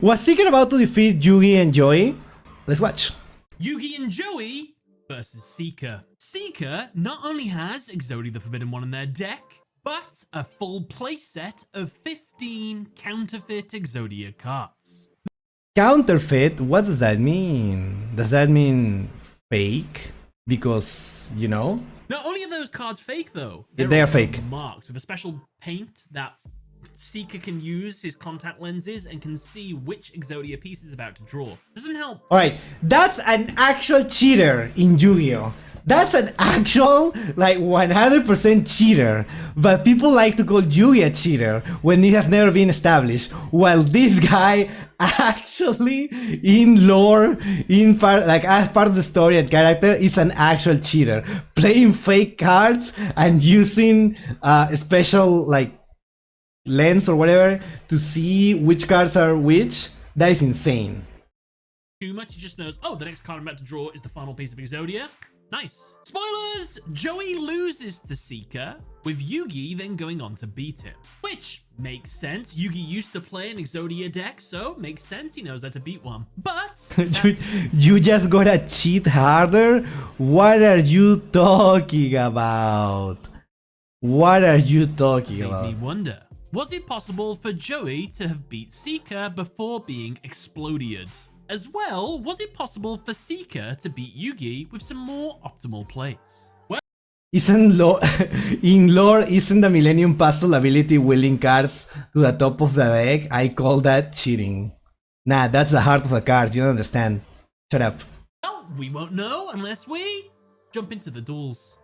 Was Seeker about to defeat Yugi and Joey? Let's watch. Yugi and Joey versus Seeker. Seeker not only has Exodia the Forbidden One in their deck, but a full playset of 15 counterfeit Exodia cards. Counterfeit? What does that mean? Does that mean fake? Because, you know? Not only are those cards fake though, They are fake. Marked with a special paint that Seeker can use his contact lenses and can see which Exodia piece is about to draw. Doesn't help. Alright, that's an actual cheater in Yu-Gi-Oh! That's an actual, like, 100% cheater. But people like to call Yugi a cheater when it has never been established. While this guy actually, in lore, in part, like as part of the story and character, is an actual cheater. Playing fake cards and using special, like, lens or whatever to see which cards are which. That is insane. Too much, he just knows, oh, the next card I'm about to draw is the final piece of Exodia. Nice. Spoilers! Joey loses to Seeker, with Yugi then going on to beat him. Which makes sense. Yugi used to play an Exodia deck, so makes sense. He knows how to beat one. But you just gotta cheat harder? What are you talking about? What are you talking about? Made me wonder. Was it possible for Joey to have beat Seeker before being exploded? As well, was it possible for Seeker to beat Yugi with some more optimal plays? Well, in lore, isn't the Millennium Puzzle ability wheeling cards to the top of the deck? I call that cheating. Nah, that's the heart of the cards, you don't understand. Shut up. Well, we won't know unless we jump into the duels.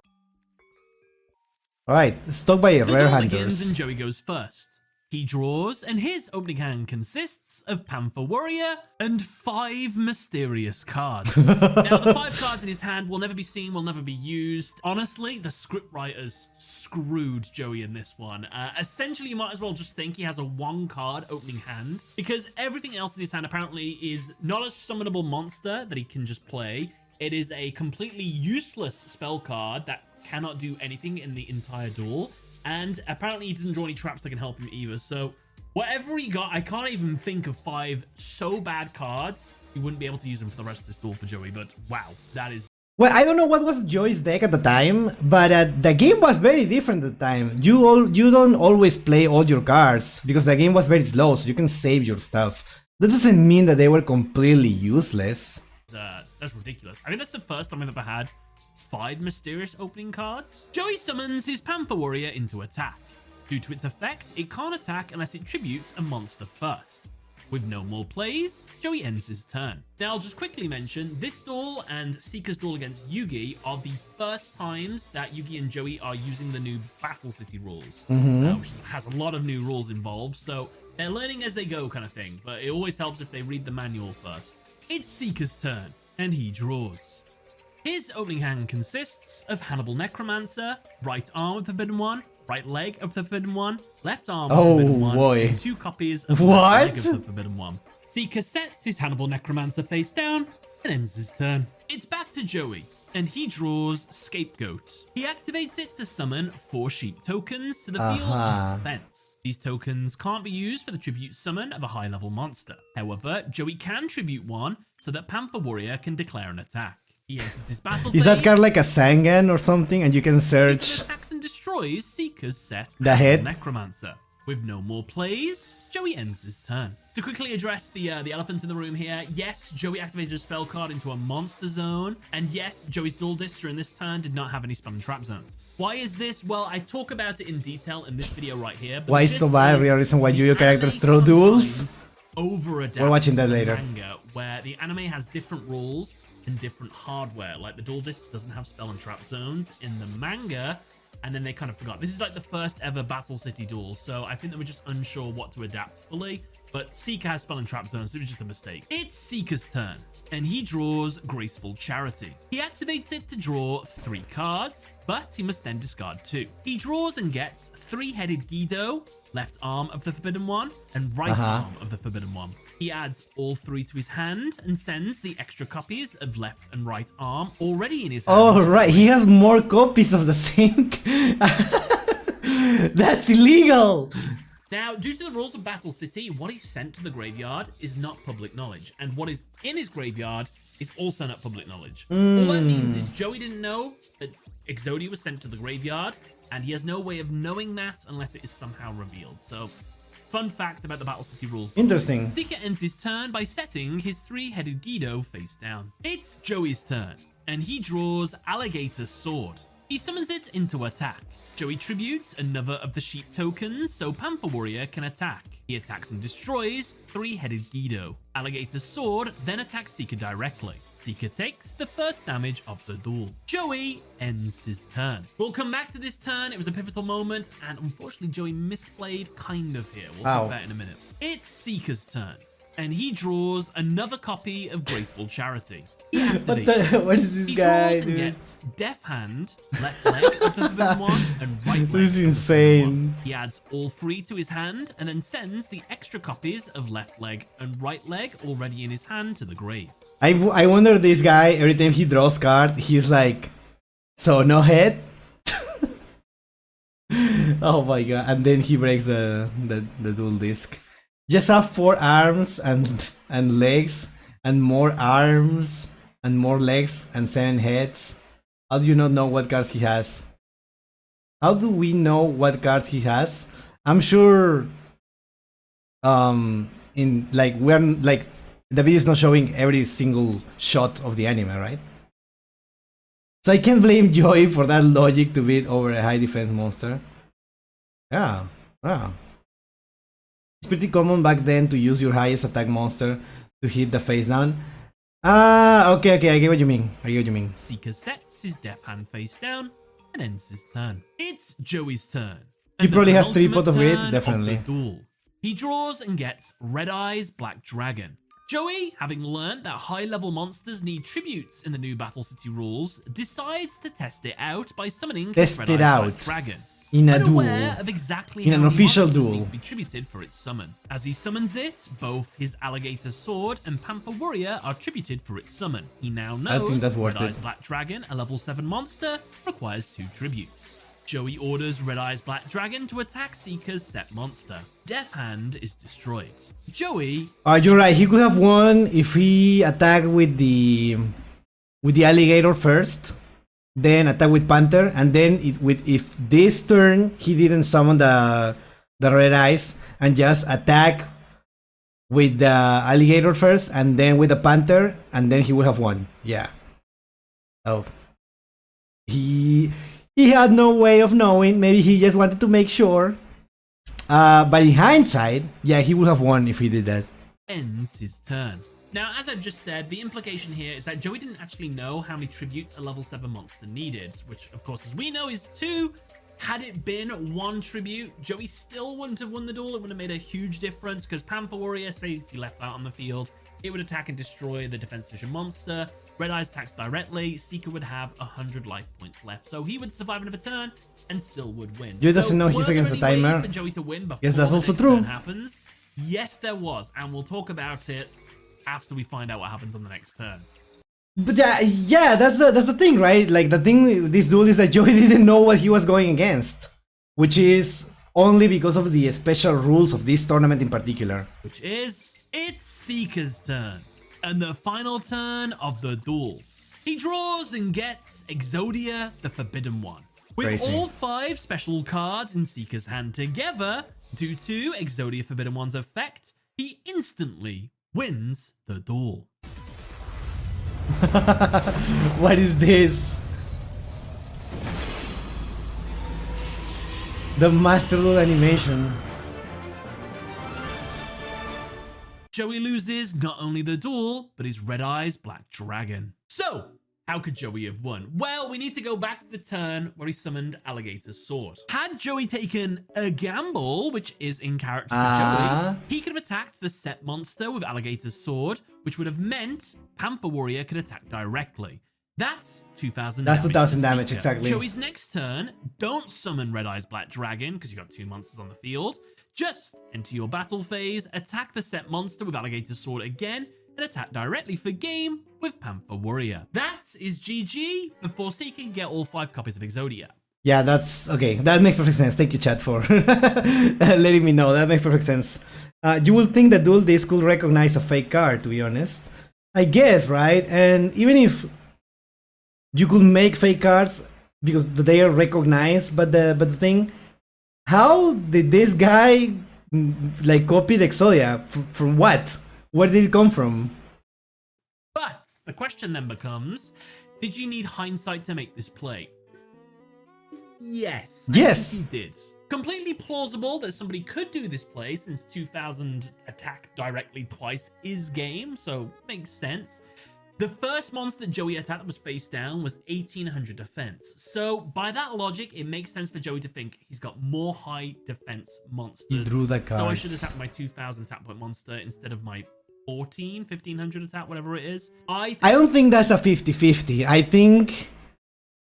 Alright, stock by The Rare duel begins Hunters. and Joey goes first. He draws, and his opening hand consists of Panther Warrior and 5 mysterious cards. Now, the 5 cards in his hand will never be seen, will never be used. Honestly, the script writers screwed Joey in this one. Essentially, you might as well just think he has a 1-card opening hand, because everything else in his hand apparently is not a summonable monster that he can just play. It is a completely useless spell card that cannot do anything in the entire duel. And apparently he doesn't draw any traps that can help him either. So whatever he got, I can't even think of 5 so bad cards. He wouldn't be able to use them for the rest of this duel for Joey. But wow, that is... Well, I don't know what was Joey's deck at the time, but the game was very different at the time. You don't always play all your cards, because the game was very slow, so you can save your stuff. That doesn't mean that they were completely useless. That's ridiculous. I think that's the first time I've ever had 5 mysterious opening cards. Joey summons his Panther Warrior into attack. Due to its effect, it can't attack unless it tributes a monster first. With no more plays, Joey ends his turn. Now, I'll just quickly mention, this duel and Seeker's duel against Yugi are the first times that Yugi and Joey are using the new Battle City rules, which has a lot of new rules involved, so they're learning as they go kind of thing, but it always helps if they read the manual first. It's Seeker's turn, and he draws. His opening hand consists of Hannibal Necromancer, right arm of the Forbidden One, right leg of the Forbidden One, left arm of the Forbidden One, and 2 copies of the left leg of the Forbidden One. Seeker sets his Hannibal Necromancer face down and ends his turn. It's back to Joey, and he draws Scapegoat. He activates it to summon 4 sheep tokens to the field and defense. These tokens can't be used for the tribute summon of a high level monster. However, Joey can tribute one so that Panther Warrior can declare an attack. He enters his battle phase. Is that card like a Sangan or something, and you can search attacks and destroys Seeker's set the head? Necromancer. With no more plays, Joey ends his turn. To quickly address the elephant in the room here, yes, Joey activated a spell card into a monster zone, and yes, Joey's dual dister in this turn did not have any spell and trap zones. Why is this? Well, I talk about it in detail in this video right here. But why is so bad? Real reason why Yu-Gi-Oh characters throw duels? We're watching that later. Manga, where the anime has different rules and different hardware. Like the dual disc doesn't have spell and trap zones in the manga, and then they kind of forgot. This is like the first ever Battle City duel, so I think they were just unsure what to adapt fully. But Seeker has spell and trap zones, so it was just a mistake. It's Seeker's turn, and he draws Graceful Charity. He activates it to draw 3 cards, but he must then discard 2. He draws and gets 3-headed Guido, left arm of the Forbidden One, and right arm of the Forbidden One. He adds all 3 to his hand and sends the extra copies of left and right arm already in his hand. Oh, right, he has more copies of the same. That's illegal. Now, due to the rules of Battle City, what he sent to the graveyard is not public knowledge, and what is in his graveyard is also not public knowledge. All that means is Joey didn't know that Exodia was sent to the graveyard, and he has no way of knowing that unless it is somehow revealed. So, fun fact about the Battle City rules. Interesting. Seeker ends his turn by setting his three-headed Guido face down. It's Joey's turn, and he draws Alligator's Sword. He summons it into attack. Joey tributes another of the sheep tokens so Pampa Warrior can attack. He attacks and destroys three-headed Guido. Alligator's Sword then attacks Seeker directly. Seeker takes the first damage of the duel. Joey ends his turn. We'll come back to this turn. It was a pivotal moment, and unfortunately Joey misplayed kind of here. We'll talk about it in a minute. It's Seeker's turn, and he draws another copy of Graceful Charity. What is this he guy, draws and dude? gets Death Hand, left leg of the Forbidden One, and right leg. This is of the insane. Forbidden One. He adds all three to his hand and then sends the extra copies of left leg and right leg already in his hand to the grave. I wonder this guy, every time he draws card, he's like, so no head? Oh my god, and then he breaks the dual disc. Just have 4 arms and legs, and more arms, and more legs, and 7 heads. How do you not know what cards he has? How do we know what cards he has? I'm sure in like we're like the video is not showing every single shot of the anime, right? So I can't blame Joy for that logic to beat over a high defense monster. Yeah, wow. It's pretty common back then to use your highest attack monster to hit the face down. Ah, okay, I get what you mean. I get what you mean. Seeker sets his Death Hand face down and ends his turn. It's Joey's turn. He And the probably has 3 penultimate pot of grid, turn definitely. the duel. He draws and gets Red Eyes Black Dragon. Joey, having learned that high-level monsters need tributes in the new Battle City rules, decides to test it out by summoning his Red Eyes Black Dragon. In a duel. Unaware of exactly In how an many official monsters duel. need to be tributed for its summon. As he summons it, both his Alligator Sword and Pampa Warrior are tributed for its summon. He now I think knows that's worth Red Eyes it. Black Dragon, a level 7 monster, requires 2 tributes. Joey orders Red Eyes Black Dragon to attack Seeker's set monster. Death Hand is destroyed. Joey... You're right, he could have won if he attacked with the alligator first, then attack with Panther, and then if this turn he didn't summon the Red Eyes and just attack with the alligator first and then with the Panther, and then he would have won. Yeah. Oh. He had no way of knowing. Maybe he just wanted to make sure. But in hindsight, yeah, he would have won if he did that. Ends his turn. Now, as I've just said, the implication here is that Joey didn't actually know how many tributes a level 7 monster needed, which, of course, as we know, is 2. Had it been 1 tribute, Joey still wouldn't have won the duel. It would have made a huge difference, because Panther Warrior, say he left that on the field, it would attack and destroy the Defense Division monster. Red Eyes attacks directly, Seeker would have 100 life points left, so he would survive another turn and still would win. Joey doesn't know he's against the timer. For Joey to win before Yes, that's the also next true. turn happens? Yes, there was, and we'll talk about it after we find out what happens on the next turn. But yeah, that's the thing, right? Like the thing with this duel is that Joey didn't know what he was going against, which is only because of the special rules of this tournament in particular. Which is, it's Seeker's turn, and the final turn of the duel. He draws and gets Exodia, the Forbidden One. With Crazy. all 5 special cards in Seeker's hand together, due to Exodia Forbidden One's effect, he instantly wins the duel. What is this? The masterduel animation. Joey loses not only the duel, but his Red Eyes Black Dragon. So, how could Joey have won? Well, we need to go back to the turn where he summoned Alligator's Sword. Had Joey taken a gamble, which is in character for Joey, he could have attacked the set monster with Alligator's Sword, which would have meant Pampa Warrior could attack directly. That's 2,000 damage. That's 2,000 to damage, Seeker. exactly. Joey's next turn, don't summon Red Eyes Black Dragon, because you got 2 monsters on the field. Just enter your battle phase, attack the set monster with Alligator's Sword again, and attack directly for game with Panther Warrior. That is GG before Seeker can get all 5 copies of Exodia. Yeah, that's okay. That makes perfect sense. Thank you, chat, for letting me know. That makes perfect sense. You would think that Duel Days could recognize a fake card, to be honest. I guess, right? And even if you could make fake cards because they are recognized, but the thing, how did this guy like copy the Exodia? From what? Where did it come from? But the question then becomes, did you need hindsight to make this play? Yes. Yes. I think you did. Completely plausible that somebody could do this play since 2000 attack directly twice is game, so makes sense. The first monster Joey attacked that was face down was 1800 defense. So by that logic, it makes sense for Joey to think he's got more high defense monsters. He drew the cards. So I should attack my 2000 attack point monster instead of my 1500 attack, whatever it is. I don't think that's a 50-50. I think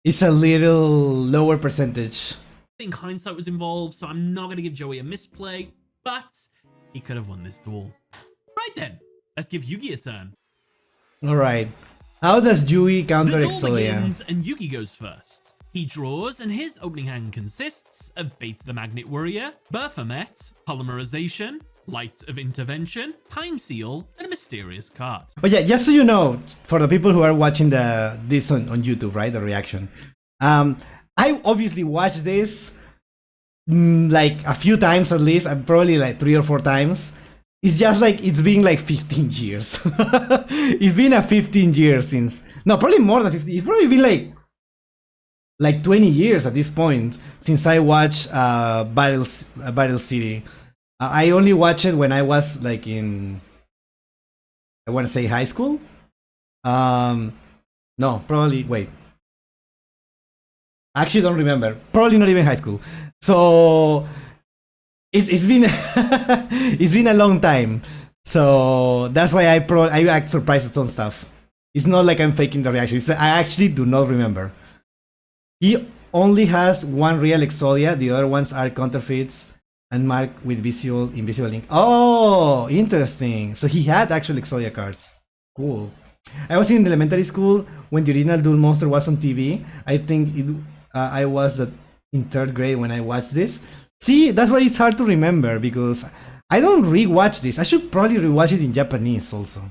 it's a little lower percentage. I think hindsight was involved, so I'm not going to give Joey a misplay, but he could have won this duel. Right then, let's give Yugi a turn. Alright. How does Yugi counter The duel Exodia? begins and Yugi goes first. He draws and his opening hand consists of Beta the Magnet Warrior, Baphomet, Polymerization, Light of Intervention, Time Seal, and a mysterious card. But yeah, just so you know, for the people who are watching this on YouTube, right, the reaction, I obviously watched this like a few times at least, probably like 3 or 4 times. It's just like it's been like 15 years. It's been a 15 years since, no, probably more than 15. It's probably been like 20 years at this point since I watched Battle City. I only watched it when I was like in, I want to say high school. No, probably, wait. I actually don't remember. Probably not even high school. So it's been it's been a long time. So that's why I act surprised at some stuff. It's not like I'm faking the reaction. I actually do not remember. He only has one real Exodia. The other ones are counterfeits and marked with invisible ink. Oh, interesting. So he had actual Exodia cards. Cool. I was in elementary school when the original Duel Monster was on TV. I think I was in 3rd grade when I watched this. See, that's why it's hard to remember because I don't rewatch this. I should probably rewatch it in Japanese also.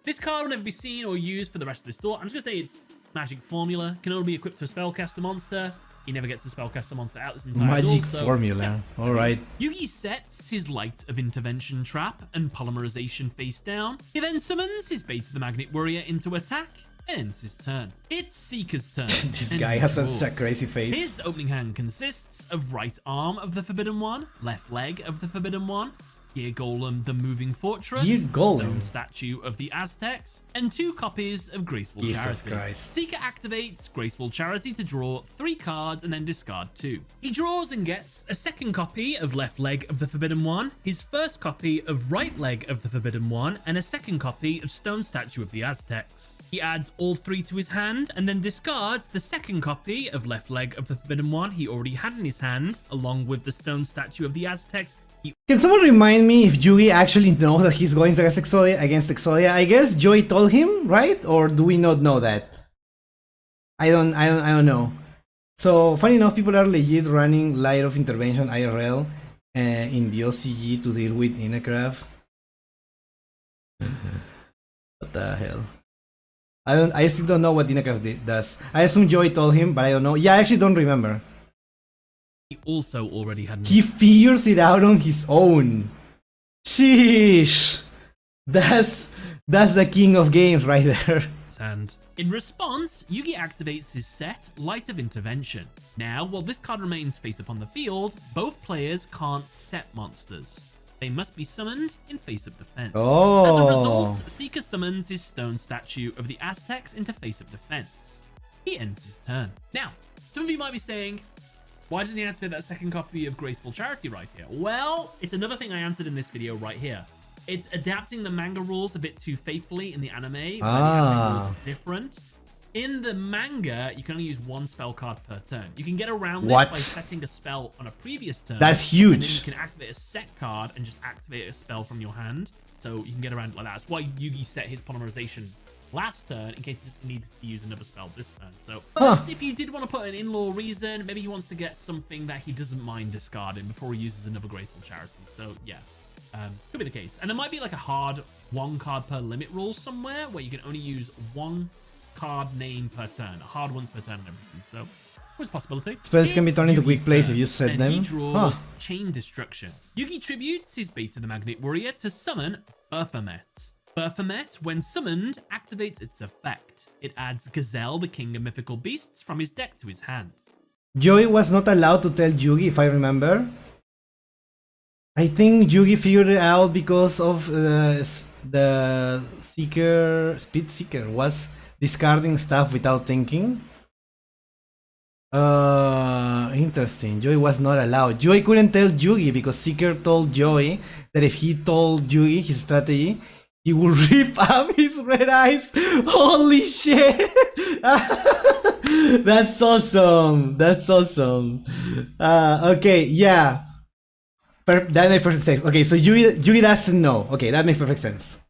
This card will never be seen or used for the rest of this duel. I'm just going to say it's magic formula. Can only be equipped to a spellcaster monster. He never gets a spellcaster monster out this entire magic duel, formula. Yeah. All right. Yugi sets his Light of Intervention trap and Polymerization face down. He then summons his Beta the Magnet Warrior into attack and ends his turn. It's Seeker's turn. This guy has such a crazy face. His opening hand consists of right arm of the Forbidden One, left leg of the Forbidden One, Gear Golem the Moving Fortress, Stone Statue of the Aztecs, and 2 copies of Graceful Charity. Christ. Seeker activates Graceful Charity to draw 3 cards and then discard 2. He draws and gets a second copy of left leg of the Forbidden One, his first copy of right leg of the Forbidden One, and a second copy of Stone Statue of the Aztecs. He adds all 3 to his hand and then discards the second copy of left leg of the Forbidden One he already had in his hand, along with the Stone Statue of the Aztecs. Can someone remind me if Yugi actually knows that he's going against Exodia? I guess Joey told him, right? Or do we not know that? I don't know. So funny enough, people are legit running Light of Intervention IRL in the OCG to deal with Inacraft. What the hell? I still don't know what Inacraft does. I assume Joey told him, but I don't know. Yeah, I actually don't remember. He also already had. He figures it out on his own. Sheesh. That's the king of games right there. And in response, Yugi activates his set Light of Intervention. Now, while this card remains face up on the field, both players can't set monsters. They must be summoned in face-up defense. Oh. As a result, Seeker summons his Stone Statue of the Aztecs into face-up defense. He ends his turn. Now, some of you might be saying, why doesn't he activate that second copy of Graceful Charity right here? Well, it's another thing I answered in this video right here. It's adapting the manga rules a bit too faithfully in the anime, where the anime rules are different. In the manga, you can only use 1 spell card per turn. You can get around this by setting a spell on a previous turn. That's huge. And then you can activate a set card and just activate a spell from your hand. So you can get around it like that. That's why Yugi set his Polymerization last turn in case he needs to use another spell this turn. So, but if you did want to put an in-law reason, maybe he wants to get something that he doesn't mind discarding before he uses another graceful charity. So yeah, could be the case. And there might be like a hard 1 card per limit rule somewhere where you can only use 1 card name per turn, hard ones per turn and everything. So always a possibility. Spells can be turned into quick plays if you set and them. He draws Chain Destruction. Yugi tributes his Beta the Magnet Warrior to summon Baphomet. Baphomet, when summoned, activates its effect. It adds Gazelle, the king of mythical beasts, from his deck to his hand. Joey was not allowed to tell Yugi, if I remember. I think Yugi figured it out because of the Speed Seeker was discarding stuff without thinking. Interesting. Joey was not allowed. Joey couldn't tell Yugi because Seeker told Joey that if he told Yugi his strategy, he will rip up his red eyes. Holy shit! That's awesome. That's awesome. Okay, yeah. That makes perfect sense. Okay, so Yugi doesn't know. Okay, that makes perfect sense.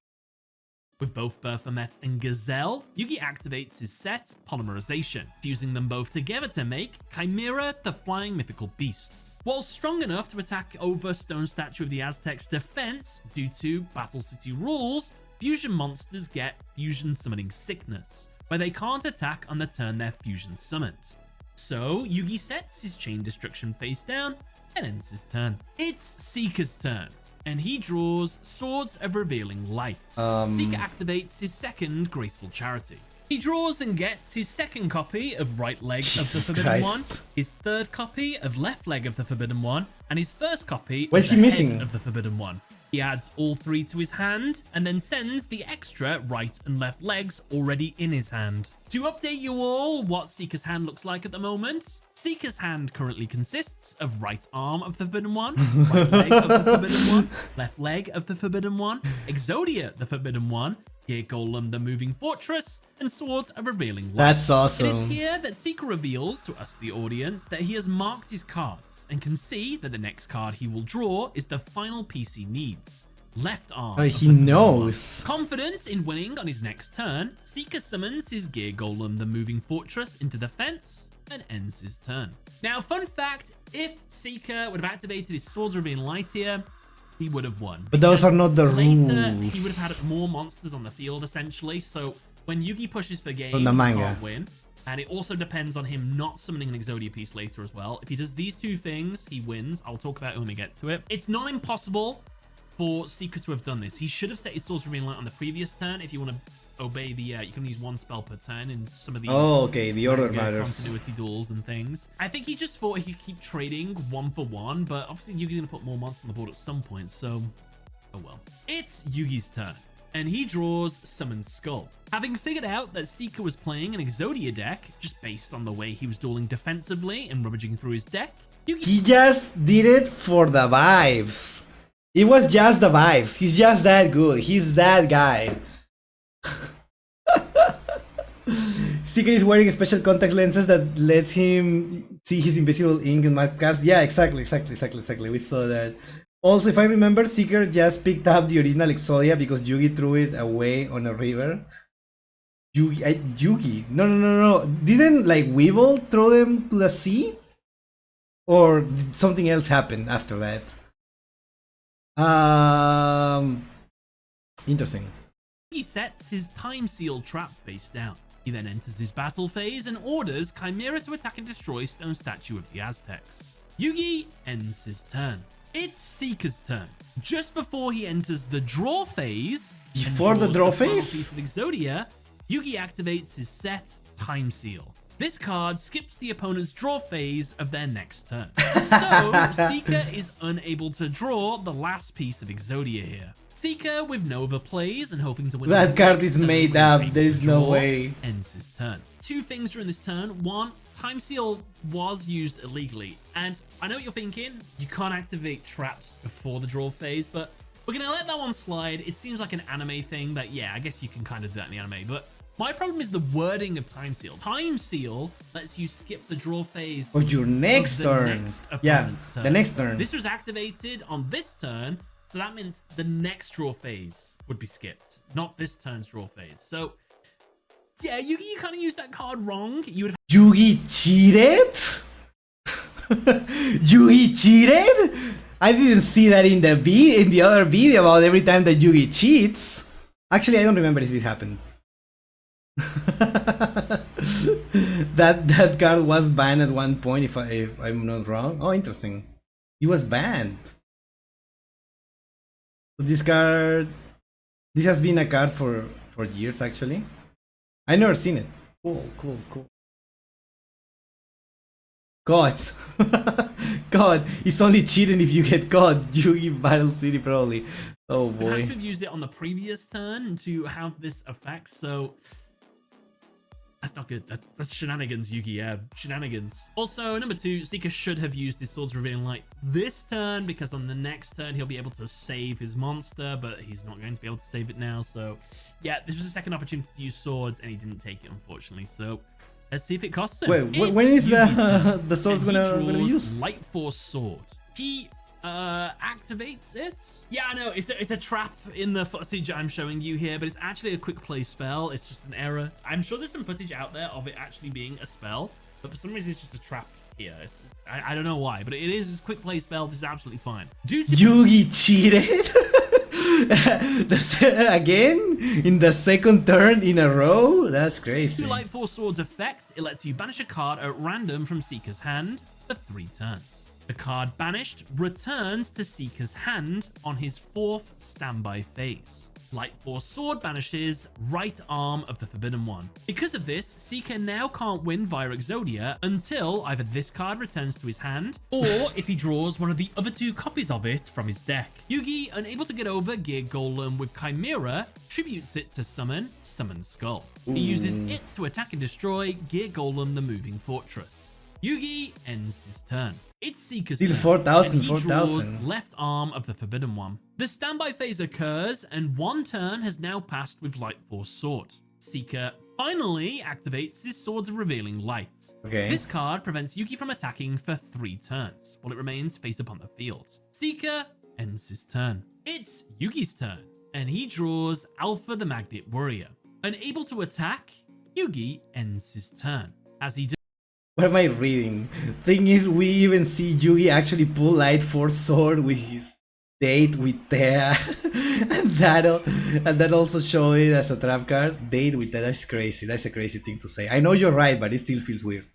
With both Baphomet and Gazelle, Yugi activates his set Polymerization, fusing them both together to make Chimera, the flying mythical beast. While strong enough to attack over Stone Statue of the Aztecs' defense due to Battle City rules, fusion monsters get Fusion Summoning Sickness, where they can't attack on the turn their fusion summoned. So Yugi sets his Chain Destruction face down and ends his turn. It's Seeker's turn, and he draws Swords of Revealing Light. Seeker activates his second Graceful Charity. He draws and gets his second copy of Right Leg of the Forbidden One, his third copy of Left Leg of the Forbidden One, and his first copy of the Head of the Forbidden One. He adds all 3 to his hand, and then sends the extra right and left legs already in his hand. To update you all what Seeker's hand looks like at the moment, Seeker's hand currently consists of right arm of the Forbidden One, right leg of the Forbidden One, left leg of the Forbidden One, Exodia the Forbidden One, Gear Golem the Moving Fortress, and Swords of Revealing Light. That's awesome. It is here that Seeker reveals to us, the audience, that he has marked his cards and can see that the next card he will draw is the final piece he needs. Left arm. Oh, he knows. Confident in winning on his next turn, Seeker summons his Gear Golem the Moving Fortress into defense and ends his turn. Now, fun fact, if Seeker would have activated his Swords of Revealing Light here, he would have won. But those are not the rules. Later, he would have had more monsters on the field, essentially. So when Yugi pushes for game, he can't win. And it also depends on him not summoning an Exodia piece later as well. If he does these 2 things, he wins. I'll talk about it when we get to it. It's not impossible for Seeker to have done this. He should have set his Swords of Revealing Light on the previous turn. If you want to obey the, you can use 1 spell per turn in some of these. Oh, okay, the order matters. Continuity duels and things. I think he just thought he could keep trading 1 for 1, but obviously Yugi's gonna put more monsters on the board at some point, so oh well. It's Yugi's turn, and he draws Summon Skull. Having figured out that Seeker was playing an Exodia deck, just based on the way he was dueling defensively and rummaging through his deck, he just did it for the vibes. It was just the vibes. He's just that good. He's that guy. Seeker is wearing special contact lenses that lets him see his invisible ink and marked cards. Yeah, exactly. We saw that. Also, if I remember, Seeker just picked up the original Exodia because Yugi threw it away on a river. Yugi? No. Didn't like Weevil throw them to the sea? Or did something else happen after that? Interesting. He sets his Time Seal trap face down. He then enters his battle phase and orders Chimera to attack and destroy Stone Statue of the Aztecs. Yugi ends his turn. It's Seeker's turn. Just before he enters the draw phase, before the draw phase, piece of Exodia, Yugi activates his set Time Seal. This card skips the opponent's draw phase of their next turn. So Seeker is unable to draw the last piece of Exodia here. Seeker, with no other plays and hoping to win. That card is made up. There is no way. Ends his turn. 2 things during this turn. 1, Time Seal was used illegally. And I know what you're thinking. You can't activate traps before the draw phase, but we're going to let that one slide. It seems like an anime thing, but yeah, I guess you can kind of do that in the anime. But my problem is the wording of Time Seal. Time Seal lets you skip the draw phase of your next turn. Turn. The next turn. This was activated on this turn. So that means the next draw phase would be skipped, not this turn's draw phase. So Yeah, you kind of used that card wrong. You would Yugi cheated? Yugi cheated? I didn't see that in the other video about every time that Yugi cheats. Actually, I don't remember if it happened. that card was banned at one point, if I'm not wrong. Oh, interesting. It was banned. So this has been a card for years actually. I never seen it. Cool. God. God, it's only cheating if you get caught. Yugi Battle City probably. Oh boy. have to have used it on the previous turn to have this effect, so that's not good. That's shenanigans, Yugi. Yeah, shenanigans. Also, number 2, Seeker should have used his Swords Revealing Light this turn, because on the next turn he'll be able to save his monster, but he's not going to be able to save it now. So yeah, this was a second opportunity to use swords and he didn't take it, unfortunately. So let's see if it costs him. Wait, when is the sword's gonna use? Light Force Sword. He activates it. Yeah, I know it's a trap in the footage I'm showing you here, but it's actually a quick play spell. It's just an error. I'm sure there's some footage out there of it actually being a spell, but for some reason it's just a trap here. I don't know why, but it is a quick play spell. This is absolutely fine. Yugi cheated again in the second turn in a row. That's crazy. Light Force Sword's effect, it lets you banish a card at random from Seeker's hand for 3 turns. The card banished returns to Seeker's hand on his 4th standby phase. Light Force Sword banishes right arm of the Forbidden One. Because of this, Seeker now can't win via Exodia until either this card returns to his hand, or if he draws one of the other 2 copies of it from his deck. Yugi, unable to get over Gear Golem with Chimera, tributes it to summon Skull. He uses it to attack and destroy Gear Golem the Moving Fortress. Yugi ends his turn. It's Seeker's turn, 4,000, and he draws 4,000. left arm of the Forbidden One. The standby phase occurs, and 1 turn has now passed with Light Force Sword. Seeker finally activates his Swords of Revealing Light. Okay. This card prevents Yugi from attacking for 3 turns, while it remains face up on the field. Seeker ends his turn. It's Yugi's turn, and he draws Alpha the Magnet Warrior. Unable to attack, Yugi ends his turn. As he What am I reading? Thing is, we even see Yugi actually pull Light Force Sword with his date with Thea. and that also show it as a trap card. Date with Thea, that's crazy. That's a crazy thing to say. I know you're right, but it still feels weird.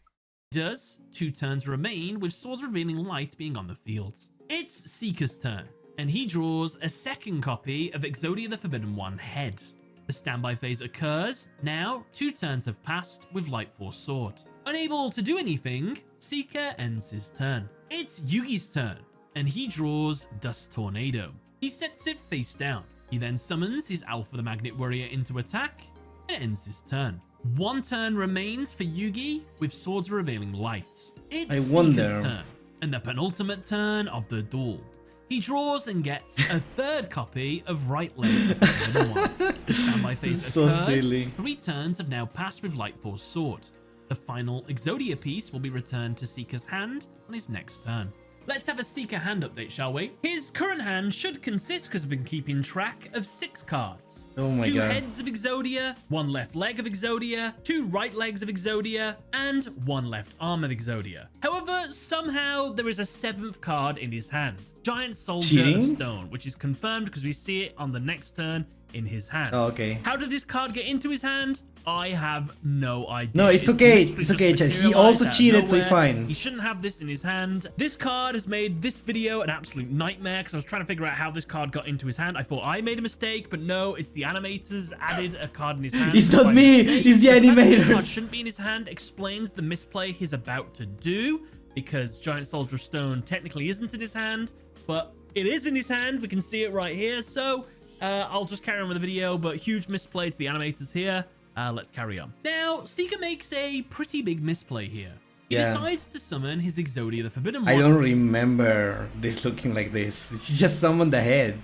does, 2 turns remain with Swords Revealing Light being on the field. It's Seeker's turn, and he draws a second copy of Exodia the Forbidden One head. The standby phase occurs. Now, 2 turns have passed with Light Force Sword. Unable to do anything, Seeker ends his turn. It's Yugi's turn, and he draws Dust Tornado. He sets it face down. He then summons his Alpha the Magnet Warrior into attack, and ends his turn. 1 turn remains for Yugi with Swords Revealing Light. It's Seeker's turn, and the penultimate turn of the duel. He draws and gets a 3rd copy of Right Leg of the Forbidden One. The standby phase occurs. 3 turns have now passed with Light Force Sword. The final Exodia piece will be returned to Seeker's hand on his next turn. Let's have a Seeker hand update, shall we? His current hand should consist, because I've been keeping track, of 6 cards. Oh my 2 god. heads of Exodia, 1 left leg of Exodia, 2 right legs of Exodia, and 1 left arm of Exodia. However, somehow there is a 7th card in his hand. Giant Soldier of Stone, which is confirmed because we see it on the next turn in his hand. Oh, okay. How did this card get into his hand? I have no idea. No, it's okay. It's okay, Chad. He also cheated, so it's fine. He shouldn't have this in his hand. This card has made this video an absolute nightmare, because I was trying to figure out how this card got into his hand. I thought I made a mistake, but no, it's the animators added a card in his hand. It's not me. It's the animators. This card shouldn't be in his hand explains the misplay he's about to do, because Giant Soldier of Stone technically isn't in his hand, but it is in his hand. We can see it right here. So I'll just carry on with the video, but huge misplay to the animators here. Let's carry on. Now, Seeker makes a pretty big misplay here. He decides to summon his Exodia the Forbidden One. I don't remember this looking like this. He just summoned the head.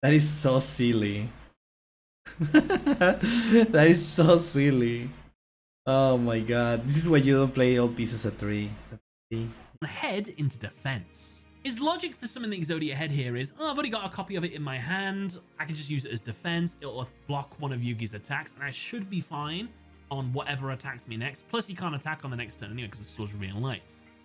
That is so silly. That is so silly. Oh my god. This is why you don't play all pieces at 3. Head into defense. His logic for summoning the Exodia head here is, oh, I've already got a copy of it in my hand. I can just use it as defense. It'll block one of Yugi's attacks, and I should be fine. on whatever attacks me next. Plus, he can't attack on the next turn anyway because the Swords Revealing Light.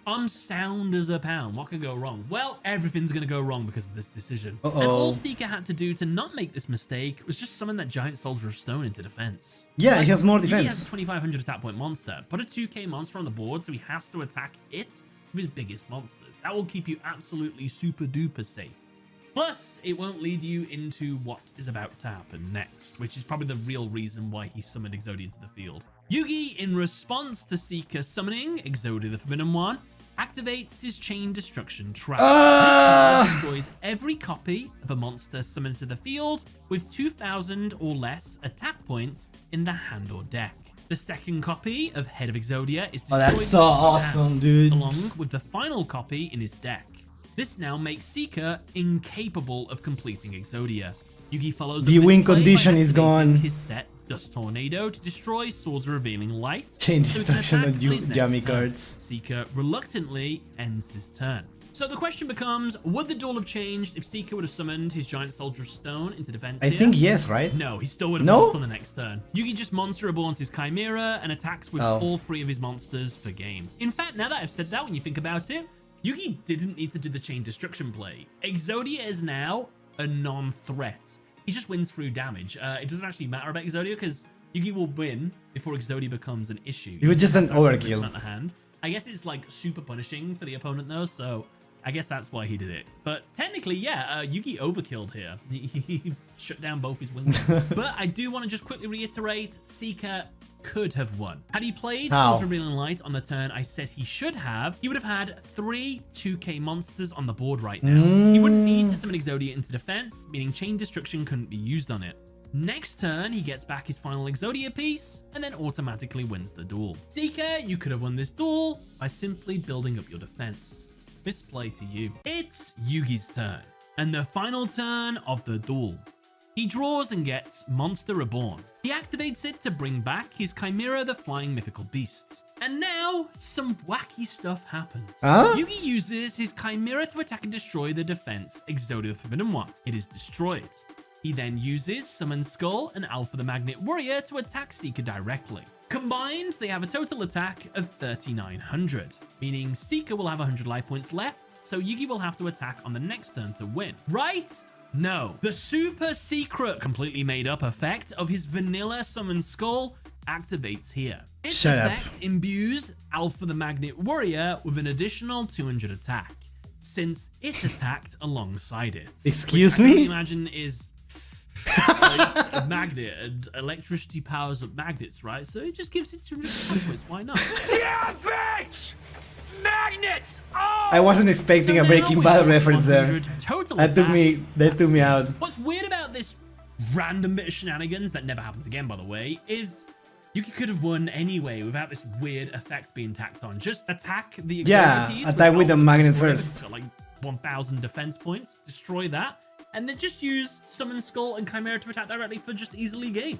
I'm sound as a pound. What could go wrong? Well, everything's going to go wrong because of this decision. And all Seeker had to do to not make this mistake was just summon that giant Soldier of Stone into defense. Yeah, he has more He defense. has a 2500 attack point monster. Put a 2k monster on the board so he has to attack it with his biggest monsters. That will keep you absolutely super duper safe. Plus, it won't lead you into what is about to happen next, which is probably the real reason why he summoned Exodia to the field. Yugi, in response to Seeker summoning Exodia the Forbidden One, activates his Chain Destruction Trap. This card destroys every copy of a monster summoned to the field with 2000 or less attack points in the hand or deck. The second copy of Head of Exodia is destroyed. That's so awesome, dude. Along with the final copy in his deck. This now makes Seeker incapable of completing Exodia. Yugi follows The up this win play by condition is activating gone. his set Dust Tornado to destroy Swords of Revealing Light. Chain so he can Destruction attack on on his next Yummy turn. cards. Seeker reluctantly ends his turn. So the question becomes, would the duel have changed if Seeker would have summoned his Giant Soldier of Stone into defense I here? think yes, right? No, he still would have No? lost on the next turn. Yugi just Monster Reborns his Chimera and attacks with all three of his monsters for game. In fact, now that I've said that, when you think about it, Yugi didn't need to do the Chain Destruction play. Exodia is now a non-threat. He just wins through damage. It doesn't actually matter about Exodia because Yugi will win before Exodia becomes an issue. It was just an overkill. overkill. I guess it's like super punishing for the opponent though, so I guess that's why he did it. But technically, yeah, Yugi overkilled here. He shut down both his wings. But I do want to just quickly reiterate, Seeker could have won. Had he played Swords of Revealing Light on the turn I said he should have, he would have had 3 2k monsters on the board right now. He wouldn't need to summon Exodia into defense, meaning Chain Destruction couldn't be used on it. Next turn, he gets back his final Exodia piece and then automatically wins the duel. Seeker, you could have won this duel by simply building up your defense. Misplay to you. It's Yugi's turn and the final turn of the duel. He draws and gets Monster Reborn. He activates it to bring back his Chimera the Flying Mythical Beast. And now, some wacky stuff happens. Yugi uses his Chimera to attack and destroy the defense Exodia the Forbidden One. It is destroyed. He then uses Summon Skull and Alpha the Magnet Warrior to attack Seeker directly. Combined, they have a total attack of 3900, meaning Seeker will have 100 life points left, so Yugi will have to attack on the next turn to win. Right? No. The super secret, completely made up effect of his vanilla Summon Skull activates here. Its effect imbues Alpha the Magnet Warrior with an additional 200 attack, since it attacked alongside it. Excuse which I me? can imagine is like a magnet, and electricity powers up magnets, right? So it just gives it 200 points. Why not? Yeah, bitch! Magnets! Oh! I wasn't expecting a Breaking Bad reference there. That took me out. What's weird about this random bit of shenanigans that never happens again, by the way, is Yugi could have won anyway without this weird effect being tacked on. Just attack the Exodia piece. Attack with the magnet Warrior, first. it's got like 1000 defense points. Destroy that. And then just use Summon Skull and Chimera to attack directly for just easily game.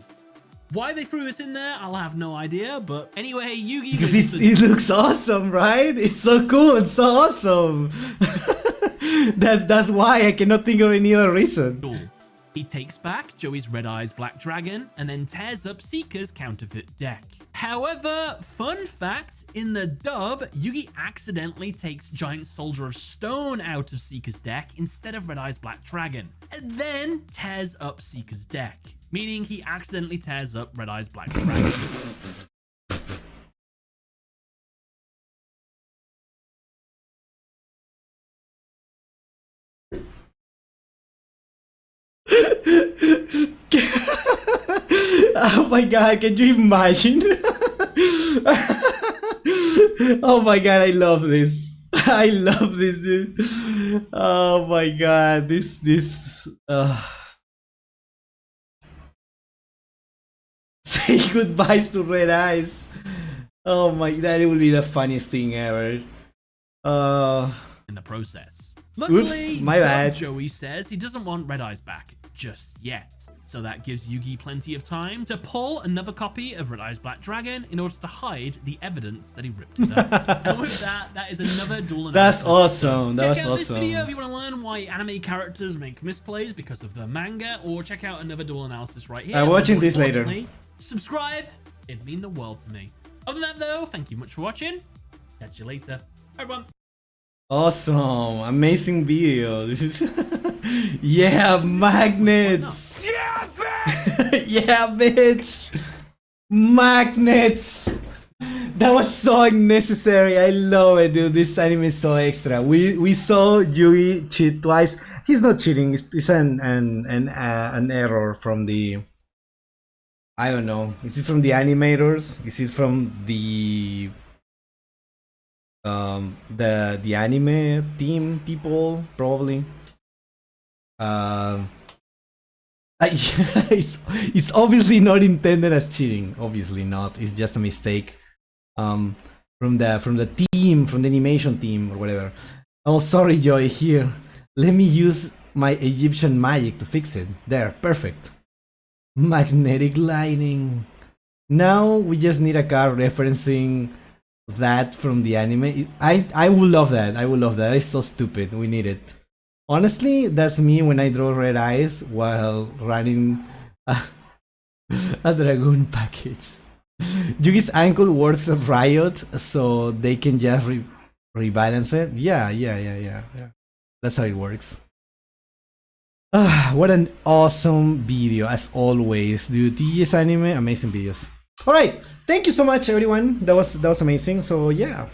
Why they threw this in there, I'll have no idea. But anyway, Yugi... Because it looks awesome, right? It's so cool and so awesome. that's why I cannot think of any other reason. He takes back Joey's Red Eyes Black Dragon and then tears up Seeker's counterfeit deck. However, fun fact, in the dub, Yugi accidentally takes Giant Soldier of Stone out of Seeker's deck instead of Red Eyes Black Dragon, and then tears up Seeker's deck, meaning he accidentally tears up Red Eyes Black Dragon. Oh my god, can you imagine? Oh my god, I love this. I love this, dude. Oh my god, Say goodbyes to Red Eyes. Oh my, that will be the funniest thing ever. In the process. Luckily, Oops, my bad. Joey says he doesn't want Red Eyes back just yet. So that gives Yugi plenty of time to pull another copy of Red Eyes Black Dragon in order to hide the evidence that he ripped it up. And with that, that is another duel analysis. That's awesome. That was Check out this awesome. video if you want to learn why anime characters make misplays because of the manga, or check out another duel analysis right here. I'm watching More this later. importantly, subscribe It'd mean the world to me. Other than that though, thank you much for watching. Catch you later. Bye everyone. Awesome, amazing video. Yeah, magnets. Yeah, bitch! Yeah, bitch. Magnets. That was so unnecessary. I love it, dude. This anime is so extra. We saw Yugi cheat twice. He's not cheating. It's an error from the. I don't know. Is it from the animators? Is it from the anime team people? Probably. It's obviously not intended as cheating. Obviously not. It's just a mistake. From the team, from the animation team or whatever. Oh, sorry, Joy. Here, let me use my Egyptian magic to fix it. There, perfect. Magnetic lightning. Now we just need a card referencing that from the anime. I would love that. I would love that. It's so stupid. We need it. Honestly, that's me when I draw red eyes while running a dragoon package. Yugi's ankle works at Riot, so they can just rebalance it. Yeah. That's how it works. What an awesome video, as always, dude. TGS anime, amazing videos. All right, thank you so much, everyone. That was amazing. So yeah.